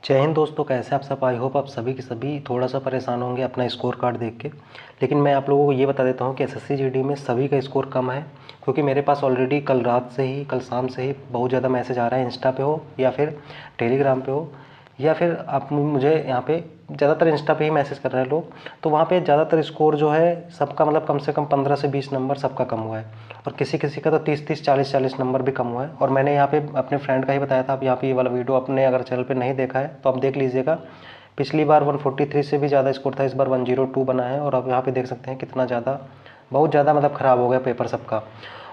जय हिंद दोस्तों, कैसे आप सब। आई होप आप सभी के सभी थोड़ा सा परेशान होंगे अपना स्कोर कार्ड देख के। लेकिन मैं आप लोगों को ये बता देता हूँ कि एसएससी जीडी में सभी का स्कोर कम है, क्योंकि मेरे पास ऑलरेडी कल रात से ही, कल शाम से ही बहुत ज़्यादा मैसेज आ रहा है, इंस्टा पे हो या फिर टेलीग्राम पे हो या फिर आप मुझे यहाँ पे ज़्यादातर इंस्टा पे ही मैसेज कर रहे हैं लोग। तो वहाँ पे ज़्यादातर स्कोर जो है सबका मतलब कम से कम 15 से 20 नंबर सबका कम हुआ है, और किसी किसी का तो 30-30, 40-40 नंबर भी कम हुआ है। और मैंने यहाँ पे अपने फ्रेंड का ही बताया था। आप यहाँ पे ये वाला वीडियो अपने अगर चैनल पे नहीं देखा है तो आप देख लीजिएगा। पिछली बार 143 से भी ज़्यादा स्कोर था, इस बार 102 बना है। और आप यहाँ पे देख सकते हैं कितना ज़्यादा, बहुत ज़्यादा मतलब ख़राब हो गया पेपर सबका।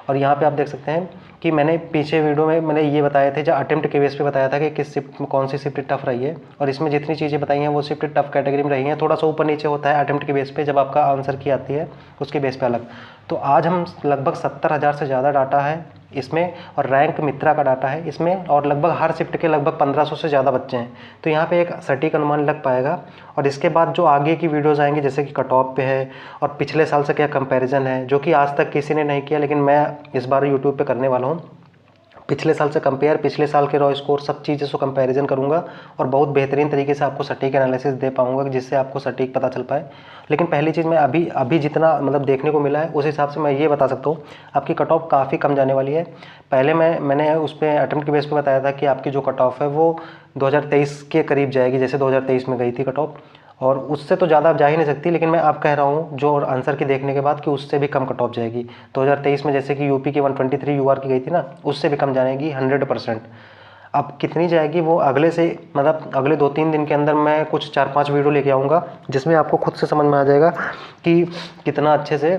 और यहाँ पे आप देख सकते हैं कि मैंने पीछे वीडियो में मैंने ये बताए थे, जो अटेम्प्ट के बेस पे बताया था कि किस शिफ्ट में कौन सी शिफ्ट टफ रही है, और इसमें जितनी चीज़ें बताई हैं वो शिफ्ट टफ कैटेगरी में रही हैं। थोड़ा सा ऊपर नीचे होता है अटेम्प्ट के बेस पे, जब आपका आंसर की आती है उसके बेस पे अलग। तो आज हम लगभग 70,000 से ज़्यादा डाटा है इसमें, और रैंक मित्रा का डाटा है इसमें, और लगभग हर शिफ्ट के लगभग 1500 से ज़्यादा बच्चे हैं। तो यहाँ पे एक सटीक अनुमान लग पाएगा। और इसके बाद जो आगे की वीडियोज़ आएंगी, जैसे कि कट ऑफ पे है और पिछले साल से क्या कंपैरिजन है, जो कि आज तक किसी ने नहीं किया, लेकिन मैं इस बार यूट्यूब पे करने वाला हूँ। पिछले साल से कंपेयर, पिछले साल के रॉ स्कोर, सब चीज़ें से कंपैरिजन करूंगा, और बहुत बेहतरीन तरीके से आपको सटीक एनालिसिस दे पाऊंगा, जिससे आपको सटीक पता चल पाए। लेकिन पहली चीज़, मैं अभी जितना मतलब देखने को मिला है उस हिसाब से मैं ये बता सकता हूँ, आपकी कट ऑफ काफ़ी कम जाने वाली है। पहले मैंने उस पर अटेम्प्ट के बेस पे बताया था कि आपकी जो कट ऑफ है वो 2023 के करीब जाएगी, जैसे 2023 में गई थी कट ऑफ, और उससे तो ज़्यादा जा ही नहीं सकती। लेकिन मैं आप कह रहा हूँ जो आंसर की देखने के बाद कि उससे भी कम कट ऑफ जाएगी। 2023 में जैसे कि यूपी की 123 यूआर की गई थी ना, उससे भी कम जाएगी 100%। अब कितनी जाएगी वो अगले से, मतलब अगले 2-3 दिन के अंदर मैं कुछ 4-5 वीडियो लेके आऊँगा, जिसमें आपको खुद से समझ में आ जाएगा कि कितना अच्छे से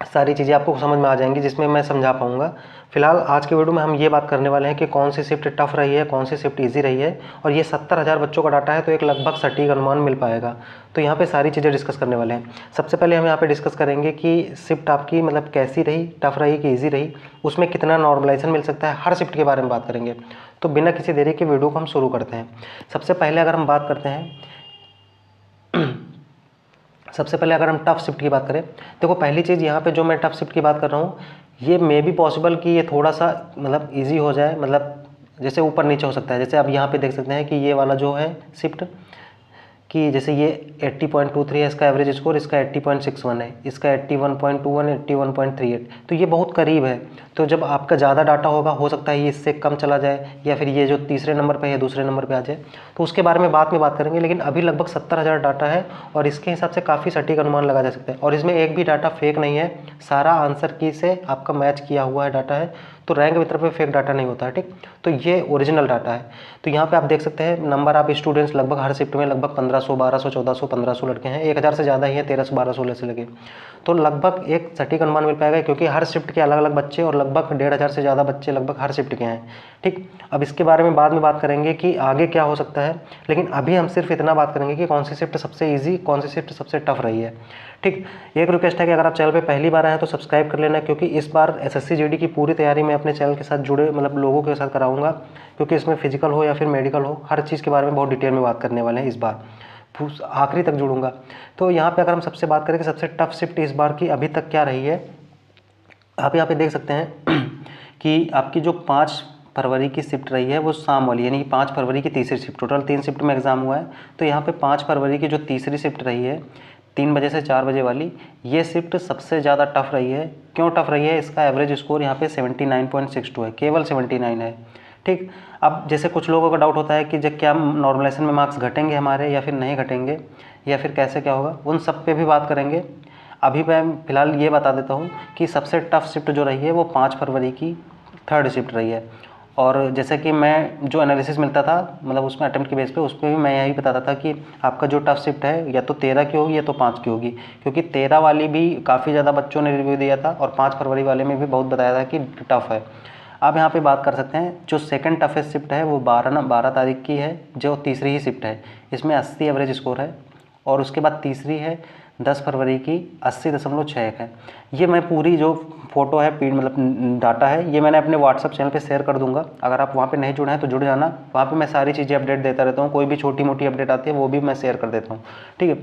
सारी चीज़ें आपको समझ में आ जाएंगी, जिसमें मैं समझा पाऊँगा। फिलहाल आज के वीडियो में हम ये बात करने वाले हैं कि कौन सी शिफ्ट टफ रही है, कौन सी शिफ्ट इजी रही है। और ये 70,000 बच्चों का डाटा है, तो एक लगभग सटीक अनुमान मिल पाएगा। तो यहाँ पे सारी चीज़ें डिस्कस करने वाले हैं। सबसे पहले हम यहाँ पे डिस्कस करेंगे कि शिफ्ट आपकी मतलब कैसी रही, टफ रही कि ईजी रही, उसमें कितना नॉर्मलाइजेशन मिल सकता है, हर शिफ्ट के बारे में बात करेंगे। तो बिना किसी देरी के वीडियो को हम शुरू करते हैं। सबसे पहले अगर हम बात करते हैं सबसे पहले अगर हम टफ शिफ्ट की बात करें, देखो पहली चीज़ यहाँ पे जो मैं टफ शिफ्ट की बात कर रहा हूँ, ये मे बी पॉसिबल कि ये थोड़ा सा मतलब इजी हो जाए, मतलब जैसे ऊपर नीचे हो सकता है। जैसे आप यहाँ पे देख सकते हैं कि ये वाला जो है शिफ्ट, कि जैसे ये 80.23 है इसका एवरेज स्कोर, इसका 80.61 है, इसका 81.21, 81.38, तो ये बहुत करीब है। तो जब आपका ज़्यादा डाटा होगा, हो सकता है ये इससे कम चला जाए, या फिर ये जो तीसरे नंबर पे है दूसरे नंबर पे आ जाए, तो उसके बारे में बाद में बात करेंगे। लेकिन अभी लगभग 70,000 डाटा है, और इसके हिसाब से काफ़ी सटीक अनुमान लगा जा सकता है। और इसमें एक भी डाटा फेक नहीं है, सारा आंसर की से आपका मैच किया हुआ है डाटा है। तो रैंक मित्र पे फेक डाटा नहीं होता है, ठीक। तो ये ओरिजिनल डाटा है। तो यहाँ पे आप देख सकते हैं नंबर आप स्टूडेंट्स लगभग हर शिफ्ट में लगभग 1500, 1200, 1400, 1500 लड़के हैं। 1000 से ज़्यादा ही है, 1300, 1200 से लगे। तो लगभग एक सटीक अनुमान मिल पाएगा, क्योंकि हर शिफ्ट के अलग अलग बच्चे, और लगभग 1500 से ज़्यादा बच्चे लगभग हर शिफ्ट के हैं, ठीक। अब इसके बारे में बाद में बात करेंगे कि आगे क्या हो सकता है। लेकिन अभी हम सिर्फ इतना बात करेंगे कि कौन सी शिफ्ट सबसे ईजी, कौन सी शिफ्ट सबसे टफ रही है, ठीक। एक रिक्वेस्ट है कि अगर आप चैनल पे पहली बार आए हैं तो सब्सक्राइब कर लेना, क्योंकि इस बार एसएससी जीडी की पूरी तैयारी मैं अपने चैनल के साथ जुड़े मतलब लोगों के साथ कराऊंगा, क्योंकि इसमें फिजिकल हो या फिर मेडिकल हो, हर चीज़ के बारे में बहुत डिटेल में बात करने वाले हैं इस बार, आखिरी तक जुड़ूंगा। तो यहाँ पे अगर हम सबसे बात करें कि सबसे टफ शिफ्ट इस बार की अभी तक क्या रही है, आप यहाँ पे देख सकते हैं कि आपकी जो 5 फरवरी की शिफ्ट रही है वो शाम वाली, यानी कि 5 फरवरी की तीसरी शिफ्ट, टोटल 3 शिफ्ट में एग्जाम हुआ है। तो यहाँ पे 5 फरवरी की जो तीसरी शिफ्ट रही है, 3 बजे से 4 बजे वाली, ये शिफ्ट सबसे ज़्यादा टफ रही है। क्यों टफ रही है? इसका एवरेज स्कोर यहाँ पे 79.62 है, केवल 79 है, ठीक। अब जैसे कुछ लोगों का डाउट होता है कि जब क्या नॉर्मलाइजेशन में मार्क्स घटेंगे हमारे या फिर नहीं घटेंगे, या फिर कैसे क्या होगा, उन सब पे भी बात करेंगे। अभी मैं फ़िलहाल ये बता देता हूँ कि सबसे टफ शिफ्ट जो रही है वो 5 फरवरी की थर्ड शिफ्ट रही है। और जैसे कि मैं जो एनालिसिस मिलता था, मतलब उसमें अटेम्प्ट के बेस पे, उस पर भी मैं यही बताता था कि आपका जो टफ शिफ्ट है या तो 13 की होगी या तो 5 की होगी, क्योंकि 13 वाली भी काफ़ी ज़्यादा बच्चों ने रिव्यू दिया था, और 5 फरवरी वाले में भी बहुत बताया था कि टफ़ है। अब यहाँ पे बात कर सकते हैं, जो सेकंड टफेस्ट शिफ्ट है वो 12 तारीख की है, जो तीसरी ही शिफ्ट है, इसमें 80 एवरेज स्कोर है। और उसके बाद तीसरी है 10 फरवरी की, 80.61 है। ये मैं पूरी जो फोटो है मतलब डाटा है, ये मैंने अपने व्हाट्सअप चैनल पे शेयर कर दूंगा। अगर आप वहाँ पे नहीं जुड़े हैं तो जुड़ जाना, वहाँ पे मैं सारी चीज़ें अपडेट देता रहता हूँ, कोई भी छोटी मोटी अपडेट आती है वो भी मैं शेयर कर देता हूँ, ठीक है।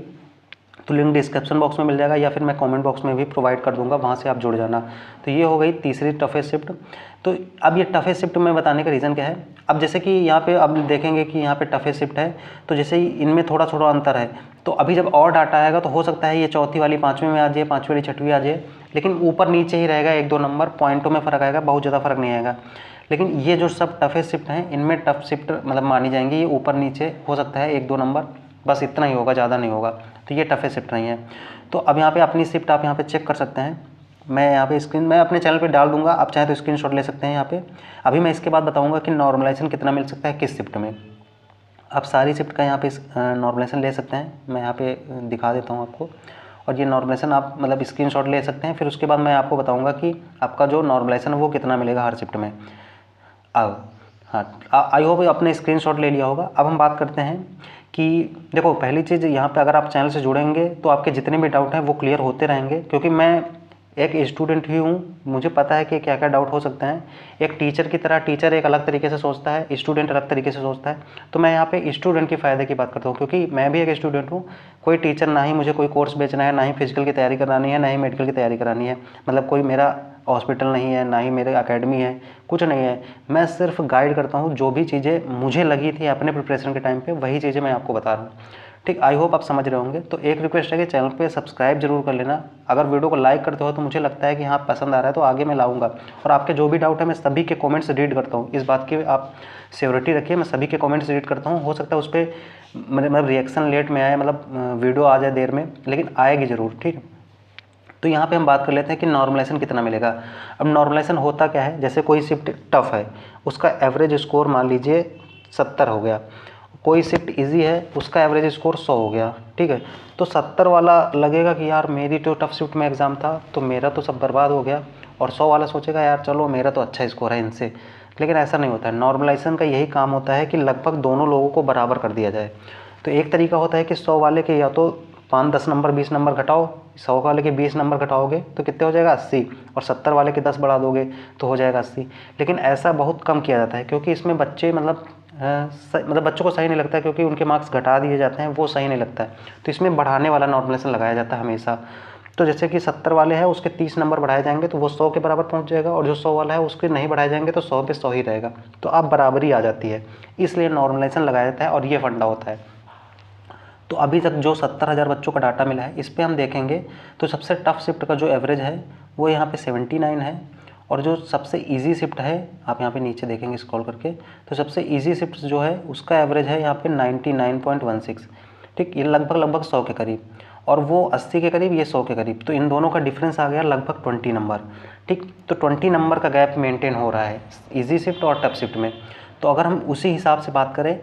तो लिंक डिस्क्रिप्शन बॉक्स में मिल जाएगा या फिर मैं कमेंट बॉक्स में भी प्रोवाइड कर दूंगा, वहाँ से आप जुड़ जाना। तो ये हो गई तीसरी टफेस्ट शिफ्ट। तो अब ये टफेस्ट शिफ्ट में बताने का रीज़न क्या है, अब जैसे कि यहाँ पे अब देखेंगे कि यहाँ पे टफेस्ट शिफ्ट है, तो जैसे ही इनमें थोड़ा थोड़ा अंतर है, तो अभी जब और डाटा आएगा तो हो सकता है ये चौथी वाली पाँचवीं में आ जाए, पाँचवीं वाली छठवीं आ जाए, लेकिन ऊपर नीचे ही रहेगा, 1-2 नंबर पॉइंटों में फ़र्क आएगा, बहुत ज़्यादा फर्क नहीं आएगा। लेकिन ये जो सब टफेस्ट शिफ्ट हैं इनमें टफ शिफ्ट मतलब मानी जाएंगी, ये ऊपर नीचे हो सकता है 1-2 नंबर, बस इतना ही होगा, ज़्यादा नहीं होगा, तो ये टफेस्ट शिफ्ट नहीं है। तो अब यहाँ पे अपनी शिफ्ट आप यहाँ पे चेक कर सकते हैं, मैं यहाँ पे स्क्रीन मैं अपने चैनल पे डाल दूंगा, आप चाहे तो स्क्रीनशॉट ले सकते हैं यहाँ पे। अभी मैं इसके बाद बताऊँगा कि नॉर्मलाइजेशन कितना मिल सकता है किस शिफ्ट में। आप सारी शिफ्ट का यहाँ पे नॉर्मलाइजेशन ले सकते हैं, मैं यहाँ पे दिखा देता हूँ आपको, और ये नॉर्मलाइजेशन आप मतलब स्क्रीनशॉट ले सकते हैं, फिर उसके बाद मैं आपको बताऊँगा कि आपका जो नॉर्मलाइजेशन है वो कितना मिलेगा हर शिफ्ट में। अब हाँ, आई होप अपने स्क्रीनशॉट ले लिया होगा। अब हम बात करते हैं कि देखो पहली चीज़ यहाँ पे अगर आप चैनल से जुड़ेंगे तो आपके जितने भी डाउट हैं वो क्लियर होते रहेंगे, क्योंकि मैं एक स्टूडेंट ही हूँ, मुझे पता है कि क्या क्या डाउट हो सकते हैं। एक टीचर की तरह, टीचर एक अलग तरीके से सोचता है, स्टूडेंट अलग तरीके से सोचता है, तो मैं यहाँ पे स्टूडेंट के फ़ायदे की बात करता हूँ, क्योंकि मैं भी एक स्टूडेंट हूँ। कोई टीचर ना ही मुझे कोई कोर्स बेचना है, ना ही फिजिकल की तैयारी करानी है, ना ही मेडिकल की तैयारी करानी है, मतलब कोई मेरा हॉस्पिटल नहीं है, ना ही मेरे अकेडमी है, कुछ नहीं है। मैं सिर्फ गाइड करता हूँ, जो भी चीज़ें मुझे लगी थी अपने प्रिपरेशन के टाइम पे वही चीज़ें मैं आपको बता रहा हूँ। ठीक, आई होप आप समझ रहे होंगे। तो एक रिक्वेस्ट है कि चैनल पे सब्सक्राइब जरूर कर लेना। अगर वीडियो को लाइक करते हो तो मुझे लगता है कि हाँ पसंद आ रहा है, तो आगे मैं लाऊंगा। और आपके जो भी डाउट है मैं सभी के कमेंट्स रीड करता हूँ, इस बात की आप श्योरिटी रखिए, मैं सभी के कमेंट्स रीड करता हूँ। हो सकता है उस पर मतलब रिएक्शन लेट में आए, मतलब वीडियो आ जाए देर में, लेकिन आएगी ज़रूर। ठीक, तो यहाँ पे हम बात कर लेते हैं कि नॉर्मलाइजेशन कितना मिलेगा। अब नॉर्मलाइजेशन होता क्या है, जैसे कोई शिफ्ट टफ है उसका एवरेज स्कोर मान लीजिए 70 हो गया, कोई शिफ्ट इजी है उसका एवरेज स्कोर 100 हो गया। ठीक है, तो 70 वाला लगेगा कि यार मेरी तो टफ शिफ्ट में एग्ज़ाम था तो मेरा तो सब बर्बाद हो गया, और 100 वाला सोचेगा यार चलो मेरा तो अच्छा स्कोर है इनसे। लेकिन ऐसा नहीं होता है, नॉर्मलाइजेशन का यही काम होता है कि लगभग दोनों लोगों को बराबर कर दिया जाए। तो एक तरीका होता है कि 100 वाले के या तो 5-10 नंबर 20 नंबर घटाओ, 100 वाले के 20 नंबर घटाओगे तो कितने हो जाएगा 80, और 70 वाले के 10 बढ़ा दोगे तो हो जाएगा 80। लेकिन ऐसा बहुत कम किया जाता है, क्योंकि इसमें बच्चे मतलब बच्चों को सही नहीं लगता है, क्योंकि उनके मार्क्स घटा दिए जाते हैं, वो सही नहीं लगता है। तो इसमें बढ़ाने वाला नॉर्मलाइजेशन लगाया जाता है हमेशा। तो जैसे कि 70 वाले हैं उसके 30 नंबर बढ़ाए जाएंगे तो वो 100 के बराबर पहुंच जाएगा, और जो 100 वाला है उसके नहीं बढ़ाए जाएंगे तो 100 पे 100 ही रहेगा, तो अब बराबरी आ जाती है। इसलिए नॉर्मलाइजेशन लगाया जाता है और ये फंडा होता है। तो अभी तक जो 70,000 बच्चों का डाटा मिला है इस पर हम देखेंगे तो सबसे टफ शिफ्ट का जो एवरेज है वो यहाँ पे 79 है, और जो सबसे इजी शिफ्ट है आप यहाँ पे नीचे देखेंगे स्क्रॉल करके, तो सबसे इजी शिफ्ट जो है उसका एवरेज है यहाँ पे 99.16। ठीक, ये लगभग 100 के करीब, और वो 80 के करीब, ये 100 के करीब। तो इन दोनों का डिफरेंस आ गया लगभग 20 नंबर। ठीक, तो 20 नंबर का गैप मेंटेन हो रहा है इजी शिफ्ट और टफ शिफ्ट में। तो अगर हम उसी हिसाब से बात करें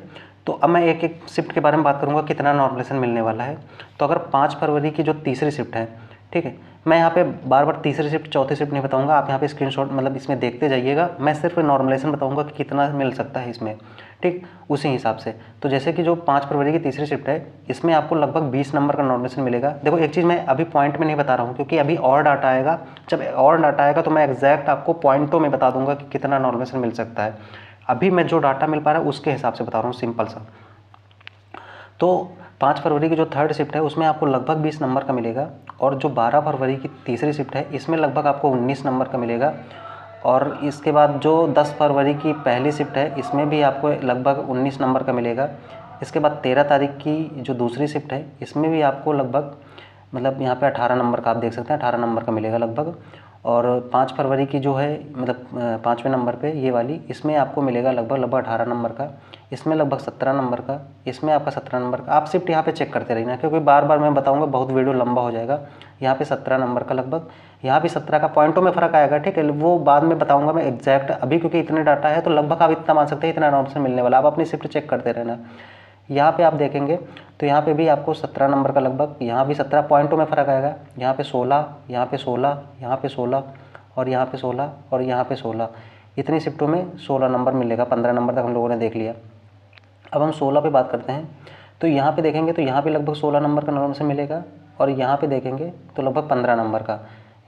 तो अब मैं एक एक शिफ्ट के बारे में बात करूंगा कितना नॉर्मलाइजेशन मिलने वाला है। तो अगर 5 फरवरी की जो तीसरी शिफ्ट है, ठीक है, मैं यहाँ पे बार बार तीसरी शिफ्ट चौथी शिफ्ट नहीं बताऊंगा, आप यहाँ पे स्क्रीनशॉट मतलब इसमें देखते जाइएगा, मैं सिर्फ नॉर्मलाइजेशन बताऊंगा कि कितना मिल सकता है इसमें। ठीक, उसी हिसाब से। तो जैसे कि जो 5 फरवरी की तीसरी शिफ्ट है इसमें आपको लगभग 20 नंबर का नॉर्मलाइजेशन मिलेगा। देखो एक चीज़ मैं अभी पॉइंट में नहीं बता रहा हूँ, क्योंकि अभी और डाटा आएगा, जब और डाटा आएगा तो मैं एग्जैक्ट आपको पॉइंटों में बता दूंगा कि कितना नॉर्मलाइजेशन मिल सकता है। अभी मैं जो डाटा मिल पा रहा है उसके हिसाब से बता रहा हूँ, सिंपल सा। तो 5 फरवरी की जो थर्ड शिफ्ट है उसमें आपको लगभग 20 नंबर का मिलेगा, और जो 12 फरवरी की तीसरी शिफ्ट है इसमें लगभग आपको 19 नंबर का मिलेगा, और इसके बाद जो 10 फरवरी की पहली शिफ्ट है इसमें भी आपको लगभग 19 नंबर का मिलेगा। इसके बाद 13 तारीख की जो दूसरी शिफ्ट है इसमें भी आपको लगभग मतलब यहाँ पे 18 नंबर का आप देख सकते हैं, 18 नंबर का मिलेगा लगभग। और 5 फरवरी की जो है मतलब 5वें नंबर पे ये वाली, इसमें आपको मिलेगा लगभग 18 नंबर का, इसमें लगभग 17 नंबर का, इसमें आपका 17 नंबर का। आप शिफ्ट यहाँ पे चेक करते रहिए, क्योंकि बार बार मैं बताऊँगा बहुत वीडियो लंबा हो जाएगा। यहाँ पे 17 नंबर का लगभग, यहाँ भी 17 का, पॉइंटों में फ़र्क आएगा। ठीक है, वो बाद में बताऊँगा मैं एग्जैक्ट, अभी क्योंकि इतने डाटा है तो लगभग आप इतना मान सकते हैं इतना नॉर्मल मिलने वाला। आप अपनी शिफ्ट चेक करते रहना। यहाँ पे आप देखेंगे तो यहाँ पे भी आपको 17 नंबर का लगभग, यहाँ भी 17 पॉइंटों में फ़र्क आएगा। यहाँ पे 16, यहाँ पे 16, यहाँ पे 16, और यहाँ पे 16, और यहाँ पे 16, इतनी शिफ्टों में 16 नंबर मिलेगा। 15 नंबर तक हम लोगों ने देख लिया। अब हम 16 पे बात करते हैं, तो यहाँ पे देखेंगे तो यहाँ पे लगभग 16 नंबर का नॉर्मल मिलेगा, और यहाँ पे देखेंगे तो लगभग 15 नंबर का,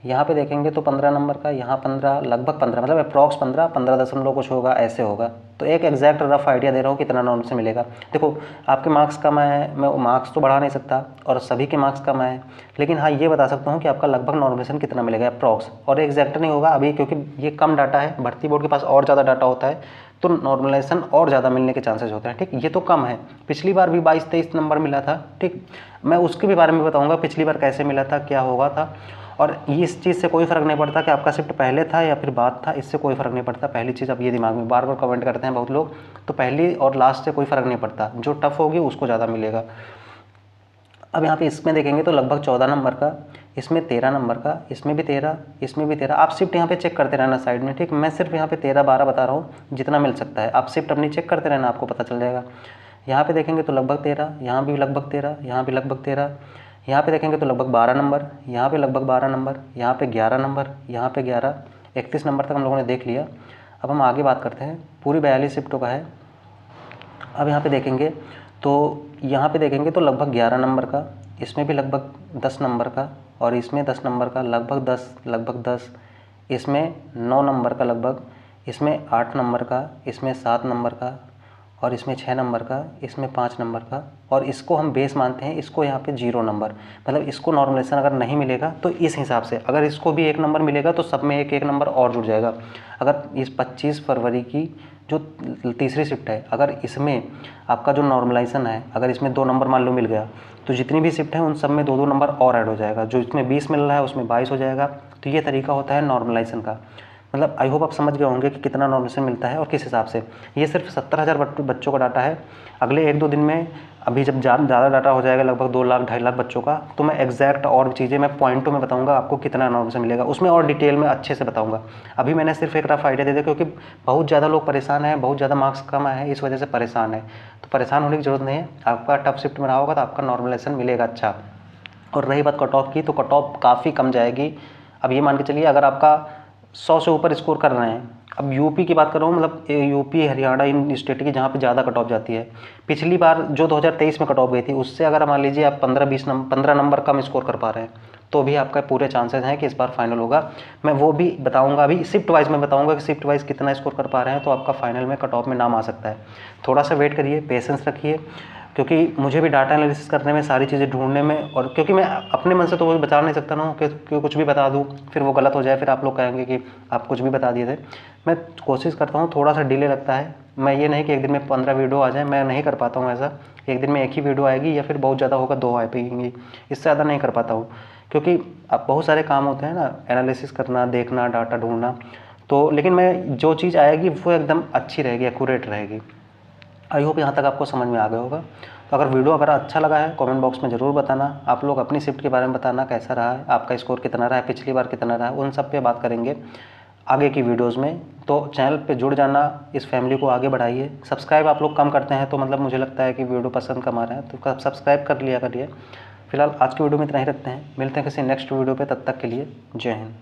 यहाँ पे देखेंगे तो 15 नंबर का, यहाँ 15, लगभग 15 मतलब अप्रॉक्स 15, 15 दशमलव कुछ होगा, ऐसे होगा। तो एक एग्जैक्ट रफ आइडिया दे रहा हूँ कितना नॉर्मल से मिलेगा। देखो आपके मार्क्स कम आए, मैं मार्क्स तो बढ़ा नहीं सकता और सभी के मार्क्स कम आए, लेकिन हाँ ये बता सकता हूँ कि आपका लगभग नॉर्मलाइजेशन कितना मिलेगा अप्रॉक्स, और एग्जैक्ट नहीं होगा अभी क्योंकि ये कम डाटा है, भर्ती बोर्ड के पास और ज़्यादा डाटा होता है तो नॉर्मलाइजेशन और ज़्यादा मिलने के चांसेस होते हैं। ठीक, ये तो कम है, पिछली बार भी 22-23 नंबर मिला था। ठीक, मैं उसके भी बारे में बताऊँगा पिछली बार कैसे मिला था, क्या होगा था, और इस चीज़ से कोई फ़र्क नहीं पड़ता कि आपका शिफ्ट पहले था या फिर बाद था, इससे कोई फ़र्क नहीं पड़ता। पहली चीज़ आप ये दिमाग में बार बार कमेंट करते हैं बहुत लोग, तो पहली और लास्ट से कोई फ़र्क नहीं पड़ता, जो टफ होगी उसको ज़्यादा मिलेगा। अब यहाँ पे इसमें देखेंगे तो लगभग 14 नंबर का, इसमें 13 नंबर का, इसमें भी 13, इसमें भी 13। आप शिफ्ट यहाँ पे चेक करते रहना साइड में। ठीक, मैं सिर्फ यहाँ पे 13-12 बता रहा हूँ जितना मिल सकता है, आप शिफ्ट अपनी चेक करते रहना, आपको पता चल जाएगा। यहाँ पे देखेंगे तो लगभग 13, यहाँ भी लगभग 13, यहाँ भी लगभग 13, यहाँ पे देखेंगे तो लगभग 12 नंबर, यहाँ पे लगभग 12 नंबर, यहाँ पे 11 नंबर, यहाँ पे 11, 31 नंबर तक हम लोगों ने देख लिया। अब हम आगे बात करते हैं, पूरी 42 शिफ्टों का है। अब यहाँ पे देखेंगे तो यहाँ पे देखेंगे तो लगभग 11 नंबर का, इसमें भी लगभग 10 नंबर का, और इसमें 10 नंबर का, लगभग 10, इसमें 9 नंबर का लगभग, इसमें 8 नंबर का, इसमें 7 नंबर का, और इसमें 6 नंबर का, इसमें 5 नंबर का, और इसको हम बेस मानते हैं, इसको यहाँ पे 0 नंबर, मतलब इसको नॉर्मलाइजेशन अगर नहीं मिलेगा तो इस हिसाब से, अगर इसको भी 1 नंबर मिलेगा तो सब में 1-1 नंबर और जुड़ जाएगा। अगर इस 25 फरवरी की जो तीसरी शिफ्ट है, अगर इसमें आपका जो नॉर्मलाइजेशन है, अगर इसमें 2 नंबर मान लो मिल गया तो जितनी भी शिफ्ट है उन सब में 2-2 नंबर और ऐड हो जाएगा, जो इसमें 20 मिल रहा है उसमें 22 हो जाएगा। तो ये तरीका होता है नॉर्मलाइजेशन का। मतलब आई होप आप समझ गए होंगे कि कितना नॉर्मलाइजेशन मिलता है और किस हिसाब से। ये सिर्फ 70,000 बच्चों का डाटा है। अगले 1-2 दिन में, अभी जब ज़्यादा डाटा हो जाएगा लगभग 2 लाख 2.5 लाख बच्चों का, तो मैं एग्जैक्ट और चीज़ें मैं पॉइंटों में बताऊंगा आपको कितना नॉर्मलाइजेशन मिलेगा, उसमें और डिटेल में अच्छे से बताऊंगा। अभी मैंने सिर्फ एक रफ आइडिया दे दिया क्योंकि बहुत ज़्यादा लोग परेशान हैं, बहुत ज़्यादा मार्क्स कम आए हैं, इस वजह से परेशान है। तो परेशान होने की ज़रूरत नहीं है, आपका टफ शिफ्ट में रहा होगा तो आपका नॉर्मलाइजेशन मिलेगा अच्छा। और रही बात कट ऑफ की, तो कट ऑफ काफ़ी कम जाएगी। अब ये मान के चलिए अगर आपका 100 से ऊपर स्कोर कर रहे हैं, अब यूपी की बात कर रहा हूँ, मतलब यूपी हरियाणा इन स्टेट की जहाँ पे ज़्यादा कट ऑफ जाती है। पिछली बार जो 2023 में कट ऑफ गई थी उससे अगर मान लीजिए आप 15 नंबर कम स्कोर कर पा रहे हैं तो भी आपका पूरे चांसेस हैं कि इस बार फाइनल होगा। मैं वो भी बताऊंगा, अभी शिफ्ट वाइज में बताऊंगा कि शिफ्ट वाइज कितना स्कोर कर पा रहे हैं तो आपका फाइनल में कट ऑफ में नाम आ सकता है। थोड़ा सा वेट करिए, पेशेंस रखिए, क्योंकि मुझे भी डाटा एनालिसिस करने में, सारी चीज़ें ढूंढने में, और क्योंकि मैं अपने मन से तो वो बता नहीं सकता ना कि कुछ भी बता दूं फिर वो गलत हो जाए, फिर आप लोग कहेंगे कि आप कुछ भी बता दिए थे। मैं कोशिश करता हूँ, थोड़ा सा डिले लगता है। मैं ये नहीं कि एक दिन में 15 वीडियो आ जाए, मैं नहीं कर पाता हूँ ऐसा। एक दिन में एक ही वीडियो आएगी या फिर बहुत ज़्यादा होगा 2 आ पाएंगी, इससे ज़्यादा नहीं कर पाता हूँ क्योंकि अब बहुत सारे काम होते हैं ना, एनालिसिस करना, देखना, डाटा ढूंढना। तो लेकिन मैं जो चीज़ आएगी वो एकदम अच्छी रहेगी, एक्यूरेट रहेगी। आई होप यहाँ तक आपको समझ में आ गया होगा। तो अगर अच्छा लगा है कमेंट बॉक्स में ज़रूर बताना। आप लोग अपनी शिफ्ट के बारे में बताना कैसा रहा है, आपका स्कोर कितना रहा है, पिछली बार कितना रहा है, उन सब पे बात करेंगे आगे की वीडियोज़ में। तो चैनल पे जुड़ जाना, इस फैमिली को आगे बढ़ाइए। सब्सक्राइब आप लोग कम करते हैं तो मतलब मुझे लगता है कि वीडियो पसंद कम आ रहा है, तो सब्सक्राइब कर लिया करिए। फिलहाल आज की वीडियो में इतना ही रखते हैं, मिलते हैं किसी नेक्स्ट वीडियो पे, तब तक के लिए जय हिंद।